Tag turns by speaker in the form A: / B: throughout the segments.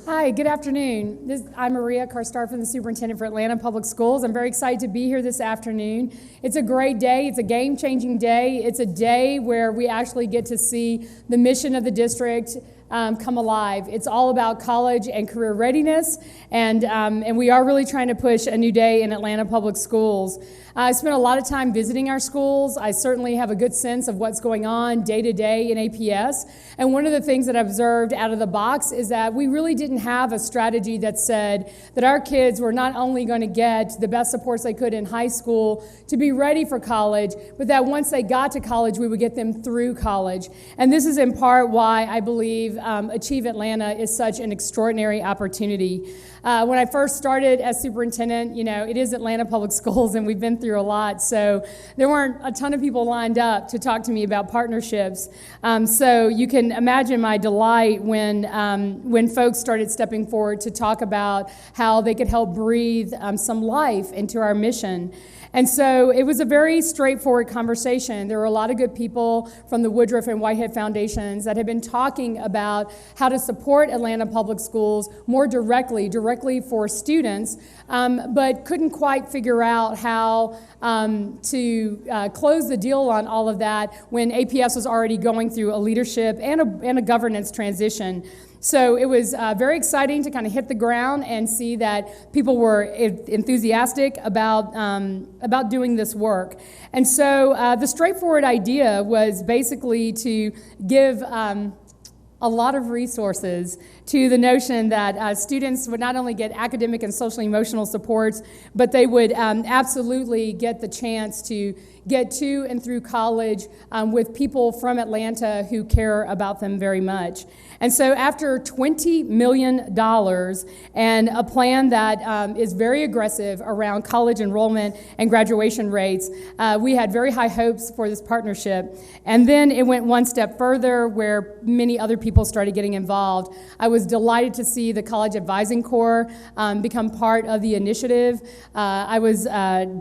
A: Hi, good afternoon. I'm Maria Karstarf, the superintendent for Atlanta Public Schools. I'm very excited to be here this afternoon. It's a great day. It's a game-changing day. It's a day where we actually get to see the mission of the district come alive. It's all about college and career readiness, and we are really trying to push a new day in Atlanta Public Schools. I spent a lot of time visiting our schools. I certainly have a good sense of what's going on day to day in APS. And one of the things that I observed out of the box is that we really didn't have a strategy that said that our kids were not only going to get the best supports they could in high school to be ready for college, but that once they got to college, we would get them through college. And this is in part why I believe Achieve Atlanta is such an extraordinary opportunity. When I first started as superintendent, it is Atlanta Public Schools, and we've been through a lot, so there weren't a ton of people lined up to talk to me about partnerships. So you can imagine my delight when folks started stepping forward to talk about how they could help breathe some life into our mission. And so it was a very straightforward conversation. There were a lot of good people from the Woodruff and Whitehead Foundations that had been talking about how to support Atlanta Public Schools more directly for students, but couldn't quite figure out how to close the deal on all of that when APS was already going through a leadership and a governance transition. So it was very exciting to kind of hit the ground and see that people were enthusiastic about doing this work. And so the straightforward idea was basically to give a lot of resources to the notion that students would not only get academic and social emotional supports, but they would absolutely get the chance to get to and through college with people from Atlanta who care about them very much. And so after $20 million and a plan that is very aggressive around college enrollment and graduation rates, we had very high hopes for this partnership. And then it went one step further where many other people started getting involved. I was delighted to see the College Advising Corps become part of the initiative. I was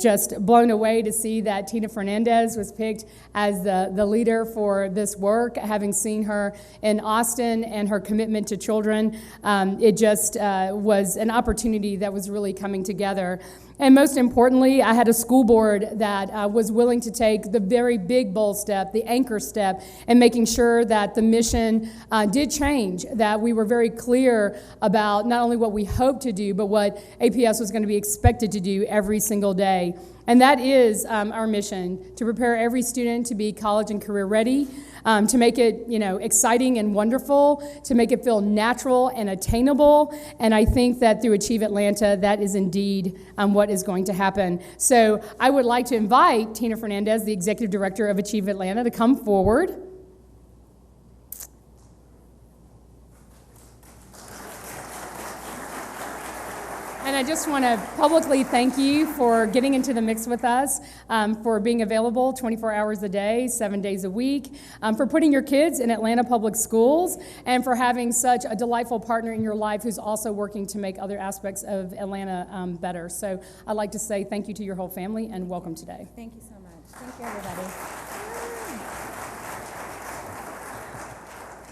A: just blown away to see that Tina Fernandez was picked as the leader for this work, having seen her in Austin and her commitment to children. It just was an opportunity that was really coming together. And most importantly, I had a school board that was willing to take the very big, bold step, the anchor step, and making sure that the mission did change, that we were very clear about not only what we hoped to do, but what APS was going to be expected to do every single day. And that is our mission, to prepare every student to be college and career ready, to make it exciting and wonderful, to make it feel natural and attainable. And I think that through Achieve Atlanta, that is indeed what is going to happen. So I would like to invite Tina Fernandez, the Executive Director of Achieve Atlanta, to come forward. And I just want to publicly thank you for getting into the mix with us, for being available 24 hours a day, 7 days a week, for putting your kids in Atlanta Public Schools, and for having such a delightful partner in your life who's also working to make other aspects of Atlanta better. So I'd like to say thank you to your whole family and welcome today.
B: Thank you so much. Thank you, everybody.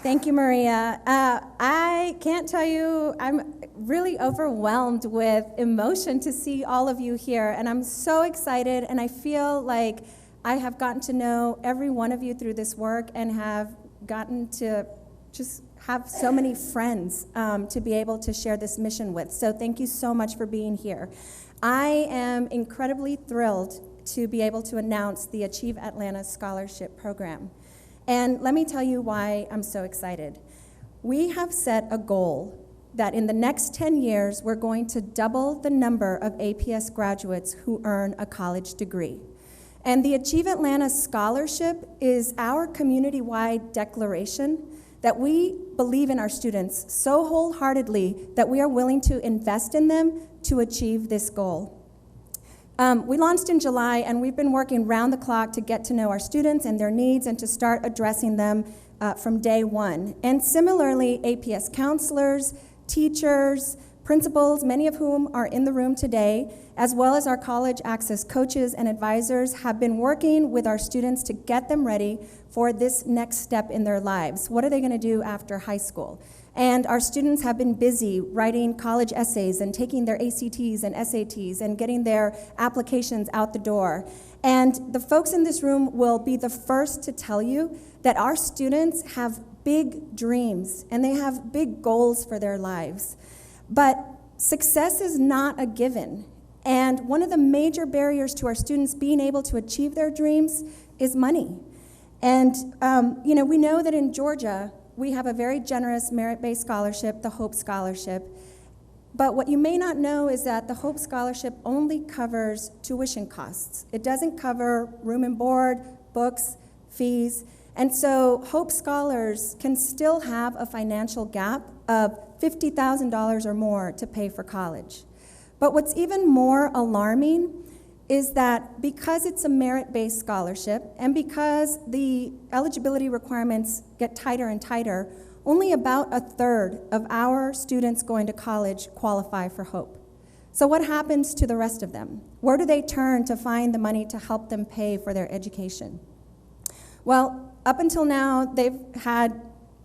B: Thank you, Maria. I can't tell you, I'm really overwhelmed with emotion to see all of you here, and I'm so excited, and I feel like I have gotten to know every one of you through this work and have gotten to just have so many friends to be able to share this mission with. So thank you so much for being here. I am incredibly thrilled to be able to announce the Achieve Atlanta Scholarship Program. And let me tell you why I'm so excited. We have set a goal that in the next 10 years, we're going to double the number of APS graduates who earn a college degree. And the Achieve Atlanta Scholarship is our community-wide declaration that we believe in our students so wholeheartedly that we are willing to invest in them to achieve this goal. We launched in July, and we've been working round the clock to get to know our students and their needs and to start addressing them from day one. And similarly, APS counselors, teachers, principals, many of whom are in the room today, as well as our college access coaches and advisors, have been working with our students to get them ready for this next step in their lives. What are they going to do after high school? And our students have been busy writing college essays and taking their ACTs and SATs and getting their applications out the door. And the folks in this room will be the first to tell you that our students have big dreams and they have big goals for their lives. But success is not a given. And one of the major barriers to our students being able to achieve their dreams is money. And we know that in Georgia, we have a very generous merit-based scholarship, the Hope Scholarship. But what you may not know is that the Hope Scholarship only covers tuition costs. It doesn't cover room and board, books, fees. And so Hope Scholars can still have a financial gap of $50,000 or more to pay for college. But what's even more alarming is that because it's a merit-based scholarship and because the eligibility requirements get tighter and tighter, only about a third of our students going to college qualify for Hope. So what happens to the rest of them? Where do they turn to find the money to help them pay for their education? Well, up until now, they've had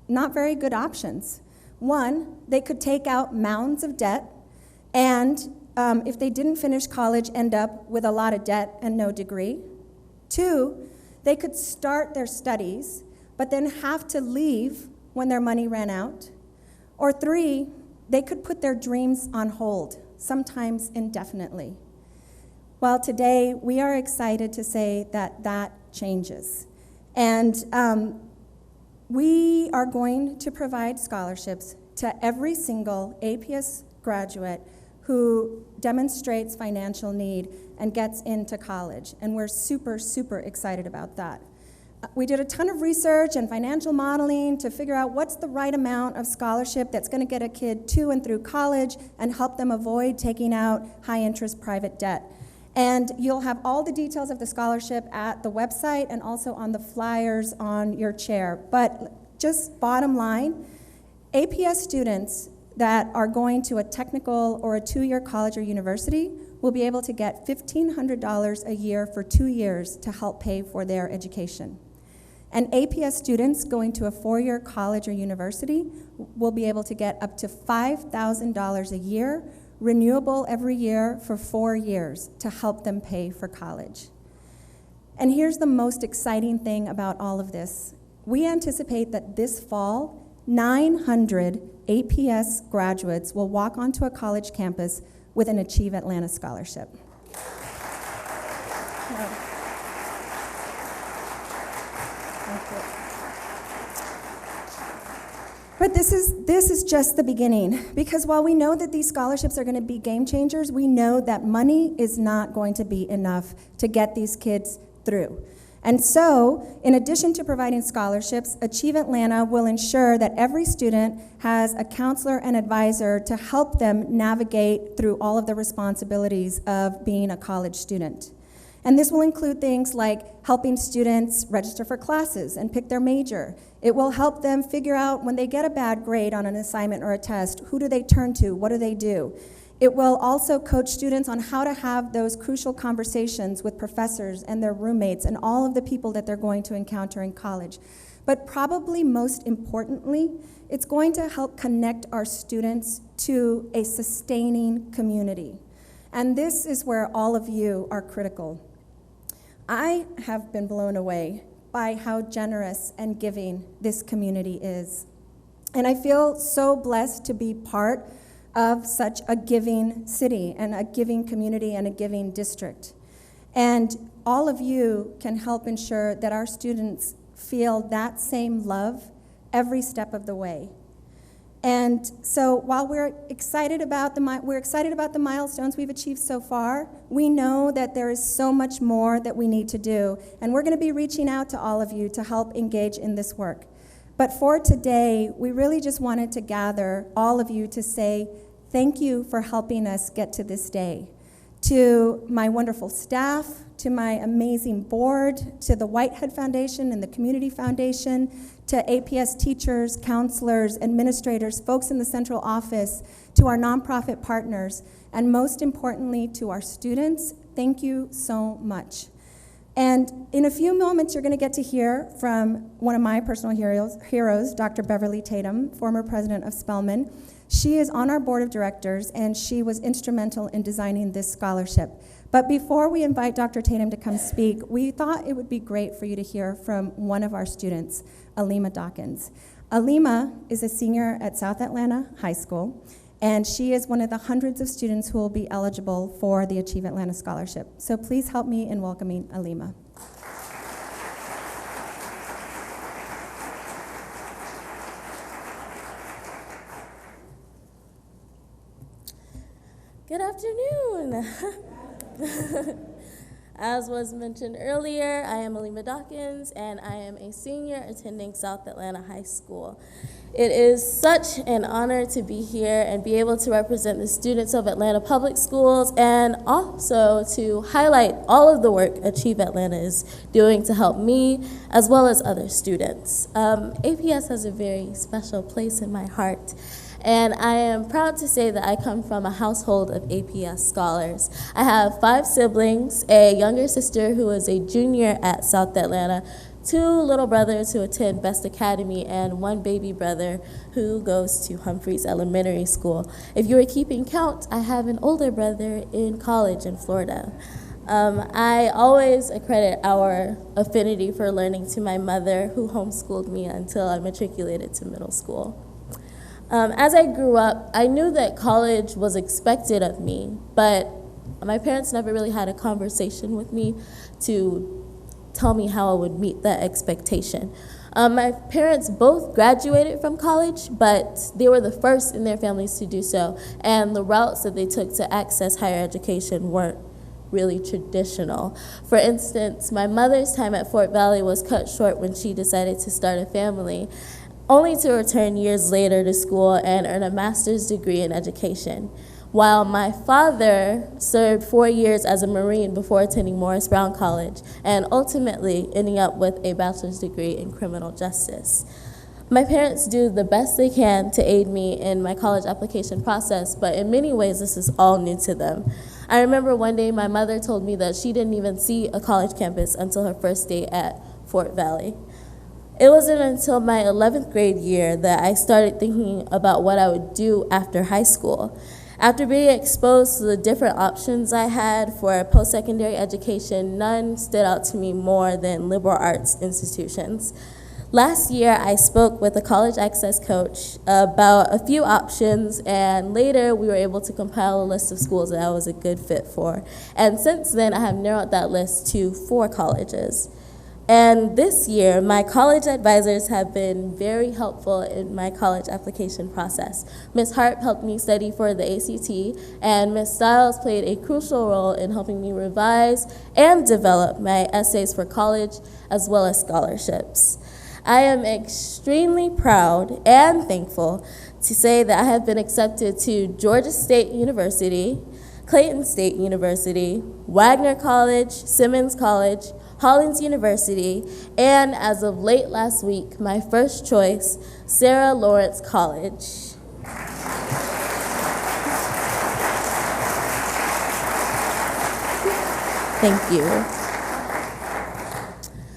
B: not very good options. One, they could take out mounds of debt, and if they didn't finish college, end up with a lot of debt and no degree. Two, they could start their studies, but then have to leave when their money ran out. Or three, they could put their dreams on hold, sometimes indefinitely. Well, today, we are excited to say that that changes. And we are going to provide scholarships to every single APS graduate who demonstrates financial need and gets into college. And we're super, super excited about that. We did a ton of research and financial modeling to figure out what's the right amount of scholarship that's going to get a kid to and through college and help them avoid taking out high-interest private debt. And you'll have all the details of the scholarship at the website and also on the flyers on your chair. But just bottom line, APS students that are going to a technical or a 2-year college or university will be able to get $1,500 a year for 2 years to help pay for their education. And APS students going to a 4-year college or university will be able to get up to $5,000 a year, renewable every year for 4 years to help them pay for college. And here's the most exciting thing about all of this. We anticipate that this fall, 900 APS graduates will walk onto a college campus with an Achieve Atlanta scholarship. But this is just the beginning, because while we know that these scholarships are going to be game changers, we know that money is not going to be enough to get these kids through. And so, in addition to providing scholarships, Achieve Atlanta will ensure that every student has a counselor and advisor to help them navigate through all of the responsibilities of being a college student. And this will include things like helping students register for classes and pick their major. It will help them figure out when they get a bad grade on an assignment or a test, who do they turn to, what do they do? It will also coach students on how to have those crucial conversations with professors and their roommates and all of the people that they're going to encounter in college. But probably most importantly, it's going to help connect our students to a sustaining community. And this is where all of you are critical. I have been blown away by how generous and giving this community is. And I feel so blessed to be part of such a giving city and a giving community and a giving district. And all of you can help ensure that our students feel that same love every step of the way. And so while we're excited about the milestones we've achieved so far, we know that there is so much more that we need to do. And we're going to be reaching out to all of you to help engage in this work. But for today, we really just wanted to gather all of you to say thank you for helping us get to this day, to my wonderful staff, to my amazing board, to the Whitehead Foundation and the Community Foundation, to APS teachers, counselors, administrators, folks in the central office, to our nonprofit partners, and most importantly, to our students. Thank you so much. And in a few moments, you're going to get to hear from one of my personal heroes, Dr. Beverly Tatum, former president of Spelman. She is on our board of directors, and she was instrumental in designing this scholarship. But before we invite Dr. Tatum to come speak, we thought it would be great for you to hear from one of our students, Alima Dawkins. Alima is a senior at South Atlanta High School, and she is one of the hundreds of students who will be eligible for the Achieve Atlanta Scholarship. So please help me in welcoming Alima.
C: Good afternoon. As was mentioned earlier, I am Alima Dawkins, and I am a senior attending South Atlanta High School. It is such an honor to be here and be able to represent the students of Atlanta Public Schools, and also to highlight all of the work Achieve Atlanta is doing to help me as well as other students. APS has a very special place in my heart. And I am proud to say that I come from a household of APS scholars. I have 5 siblings, a younger sister who is a junior at South Atlanta, 2 little brothers who attend Best Academy, and 1 baby brother who goes to Humphreys Elementary School. If you were keeping count, I have an older brother in college in Florida. I always accredit our affinity for learning to my mother, who homeschooled me until I matriculated to middle school. As I grew up, I knew that college was expected of me, but my parents never really had a conversation with me to tell me how I would meet that expectation. My parents both graduated from college, but they were the first in their families to do so, and the routes that they took to access higher education weren't really traditional. For instance, my mother's time at Fort Valley was cut short when she decided to start a family, only to return years later to school and earn a master's degree in education, while my father served 4 years as a Marine before attending Morris Brown College and ultimately ending up with a bachelor's degree in criminal justice. My parents do the best they can to aid me in my college application process, but in many ways this is all new to them. I remember one day my mother told me that she didn't even see a college campus until her first day at Fort Valley. It wasn't until my 11th grade year that I started thinking about what I would do after high school. After being exposed to the different options I had for post-secondary education, none stood out to me more than liberal arts institutions. Last year, I spoke with a college access coach about a few options, and later we were able to compile a list of schools that I was a good fit for. And since then, I have narrowed that list to 4 colleges. And this year, my college advisors have been very helpful in my college application process. Ms. Hart helped me study for the ACT, and Ms. Stiles played a crucial role in helping me revise and develop my essays for college as well as scholarships. I am extremely proud and thankful to say that I have been accepted to Georgia State University, Clayton State University, Wagner College, Simmons College, Hollins University, and as of late last week, my first choice, Sarah Lawrence College. Thank you.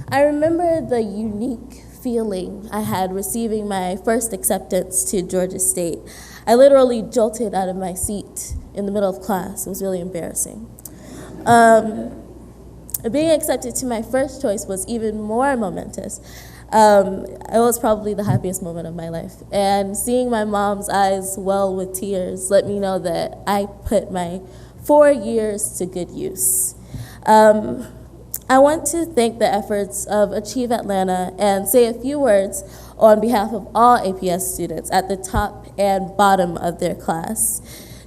C: I remember the unique feeling I had receiving my first acceptance to Georgia State. I literally jolted out of my seat in the middle of class. It was really embarrassing. Being accepted to my first choice was even more momentous. It was probably the happiest moment of my life. And seeing my mom's eyes well with tears let me know that I put my 4 years to good use. I want to thank the efforts of Achieve Atlanta and say a few words on behalf of all APS students at the top and bottom of their class.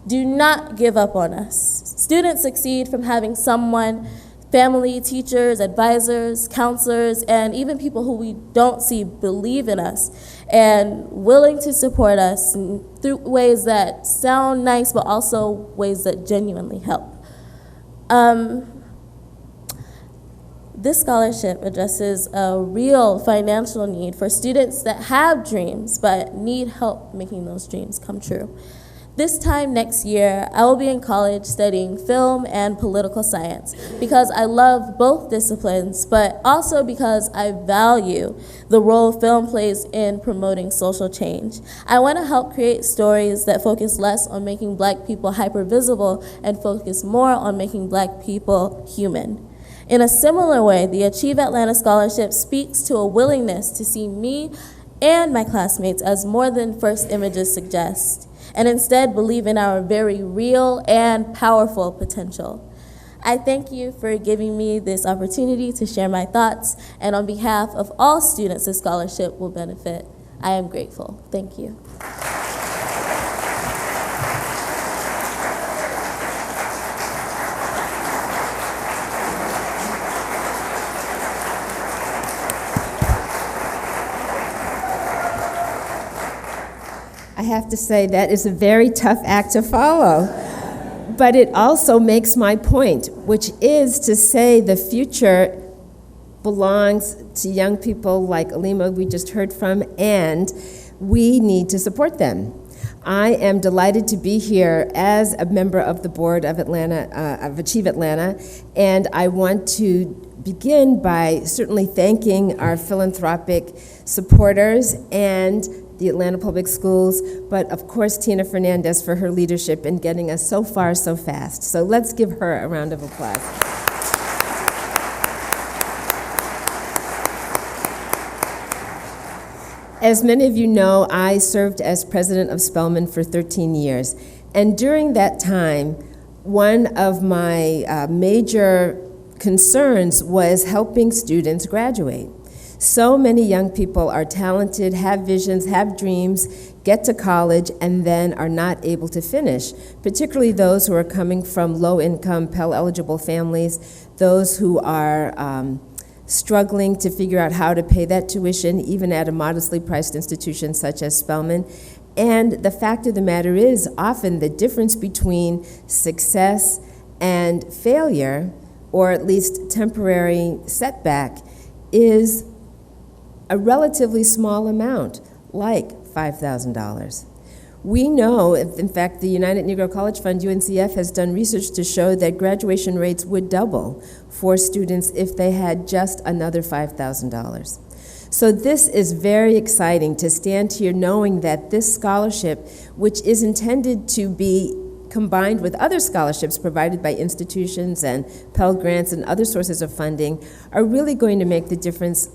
C: Do not give up on us. Students succeed from having someone, family, teachers, advisors, counselors, and even people who we don't see believe in us and willing to support us through ways that sound nice but also ways that genuinely help. This scholarship addresses a real financial need for students that have dreams but need help making those dreams come true. This time next year, I will be in college studying film and political science because I love both disciplines, but also because I value the role film plays in promoting social change. I want to help create stories that focus less on making Black people hyper-visible and focus more on making Black people human. In a similar way, the Achieve Atlanta Scholarship speaks to a willingness to see me and my classmates as more than first images suggest, and instead believe in our very real and powerful potential. I thank you for giving me this opportunity to share my thoughts, and on behalf of all students this scholarship will benefit, I am grateful. Thank you.
D: I have to say that is a very tough act to follow, but it also makes my point, which is to say the future belongs to young people like Alima we just heard from, and we need to support them. I am delighted to be here as a member of the board of Achieve Atlanta, and I want to begin by certainly thanking our philanthropic supporters and the Atlanta Public Schools, but of course Tina Fernandez for her leadership in getting us so far so fast. So let's give her a round of applause. As many of you know, I served as president of Spelman for 13 years, and during that time, one of my major concerns was helping students graduate. So many young people are talented, have visions, have dreams, get to college, and then are not able to finish, particularly those who are coming from low-income, Pell-eligible families, those who are struggling to figure out how to pay that tuition, even at a modestly priced institution such as Spelman. And the fact of the matter is, often the difference between success and failure, or at least temporary setback, is a relatively small amount, like $5,000. We know, in fact, the United Negro College Fund, UNCF, has done research to show that graduation rates would double for students if they had just another $5,000. So this is very exciting to stand here knowing that this scholarship, which is intended to be combined with other scholarships provided by institutions and Pell Grants and other sources of funding, are really going to make the difference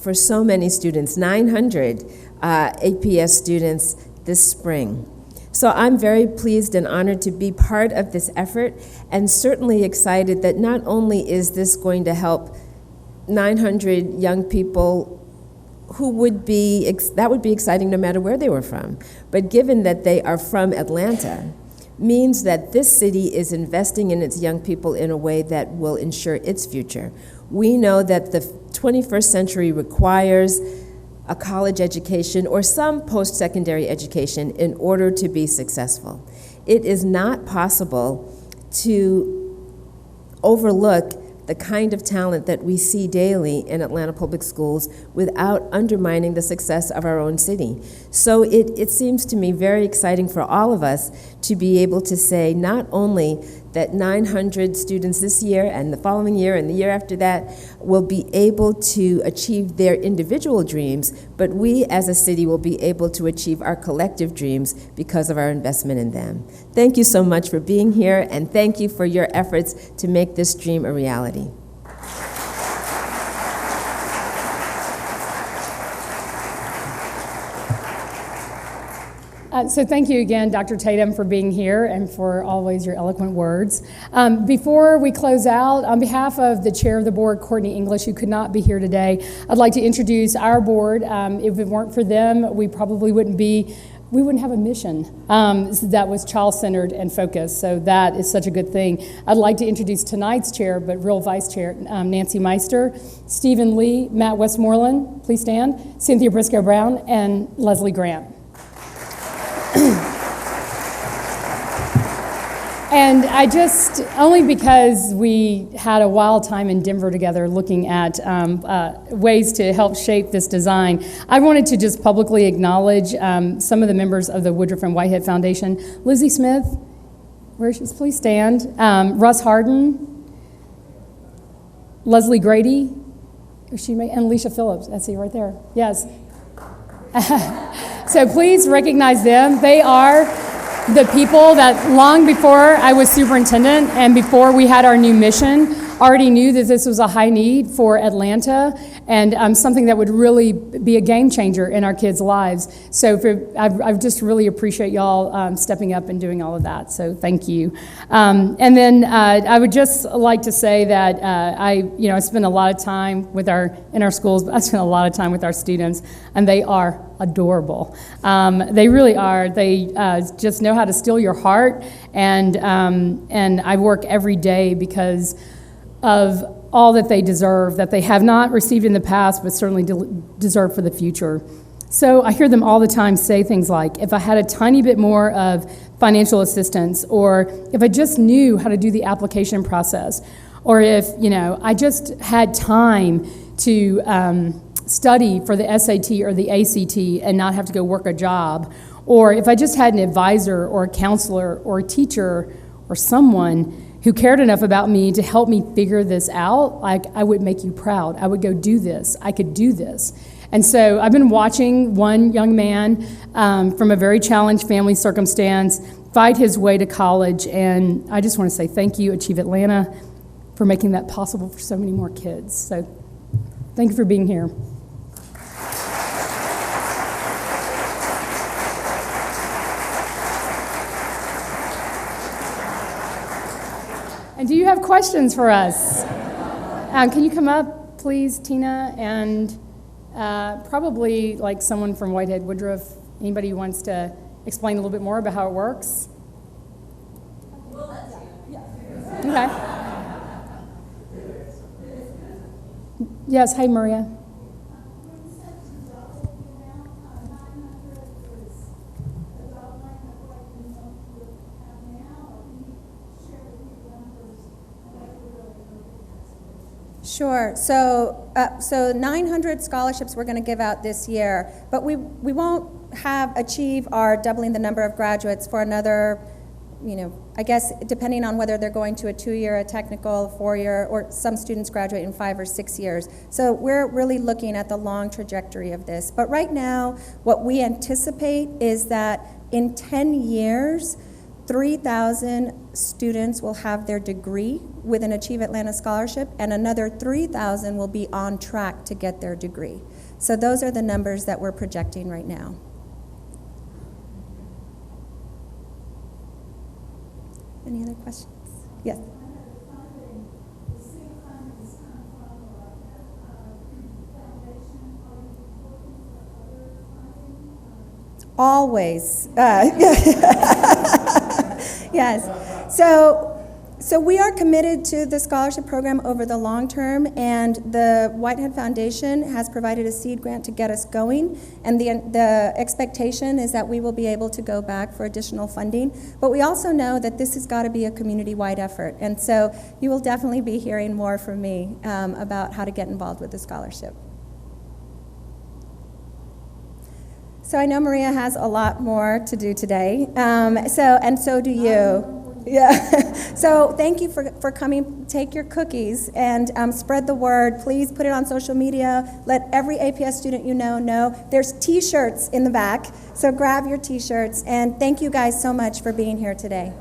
D: for so many students, 900 APS students this spring. So I'm very pleased and honored to be part of this effort, and certainly excited that not only is this going to help 900 young people who would be, that would be exciting no matter where they were from, but given that they are from Atlanta, means that this city is investing in its young people in a way that will ensure its future. We know that the 21st century requires a college education or some post-secondary education in order to be successful. It is not possible to overlook the kind of talent that we see daily in Atlanta Public Schools without undermining the success of our own city. So it seems to me very exciting for all of us to be able to say not only that 900 students this year and the following year and the year after that will be able to achieve their individual dreams, but we as a city will be able to achieve our collective dreams because of our investment in them. Thank you so much for being here, and thank you for your efforts to make this dream a reality.
A: So thank you again, Dr. Tatum, for being here and for always your eloquent words. Before we close out, on behalf of the chair of the board, Courtney English, who could not be here today, I'd like to introduce our board. If it weren't for them, we probably wouldn't have a mission that was child-centered and focused, so that is such a good thing. I'd like to introduce tonight's chair, but real vice chair, Nancy Meister, Stephen Lee, Matt Westmoreland, please stand, Cynthia Briscoe-Brown, and Leslie Grant. And I just, only because we had a wild time in Denver together looking at ways to help shape this design, I wanted to just publicly acknowledge some of the members of the Woodruff and Whitehead Foundation. Lizzie Smith, where is she? Please stand. Russ Harden, Leslie Grady, and Alicia Phillips. That's he right there. Yes. So please recognize them. They are the people that long before I was superintendent and before we had our new mission already knew that this was a high need for Atlanta and something that would really be a game changer in our kids' lives. So I just really appreciate y'all stepping up and doing all of that. So thank you. And then I would just like to say that I spend a lot of time in our schools, but I spend a lot of time with our students, and they are adorable. They really are. They just know how to steal your heart, and I work every day because of all that they deserve, that they have not received in the past, but certainly deserve for the future. So I hear them all the time say things like, if I had a tiny bit more of financial assistance, or if I just knew how to do the application process, or if I just had time to study for the SAT or the ACT and not have to go work a job, or if I just had an advisor or a counselor or a teacher or someone who cared enough about me to help me figure this out, like, I would make you proud. I would go do this. I could do this. And so I've been watching one young man from a very challenged family circumstance fight his way to college, and I just want to say thank you, Achieve Atlanta, for making that possible for so many more kids. So thank you for being here. And do you have questions for us? Can you come up, please, Tina? And probably like someone from Whitehead Woodruff. Anybody who wants to explain a little bit more about how it works? Okay. Yes, hey, Maria.
B: Sure. So 900 scholarships we're going to give out this year, but we won't achieve our doubling the number of graduates for another, I guess depending on whether they're going to a 2-year, a technical, 4-year, or some students graduate in 5 or 6 years. So we're really looking at the long trajectory of this. But right now, what we anticipate is that in 10 years, 3,000 students will have their degree with an Achieve Atlanta scholarship, and another 3,000 will be on track to get their degree. So those are the numbers that we're projecting right now. Any other questions? Yes. Always. Yes. So we are committed to the scholarship program over the long term, and the Whitehead Foundation has provided a seed grant to get us going, and the expectation is that we will be able to go back for additional funding. But we also know that this has got to be a community-wide effort, and so you will definitely be hearing more from me about how to get involved with the scholarship. So I know Maria has a lot more to do today, so do you. Yeah. So thank you for coming. Take your cookies and spread the word. Please put it on social media. Let every APS student you know. There's T-shirts in the back, so grab your T-shirts. And thank you guys so much for being here today.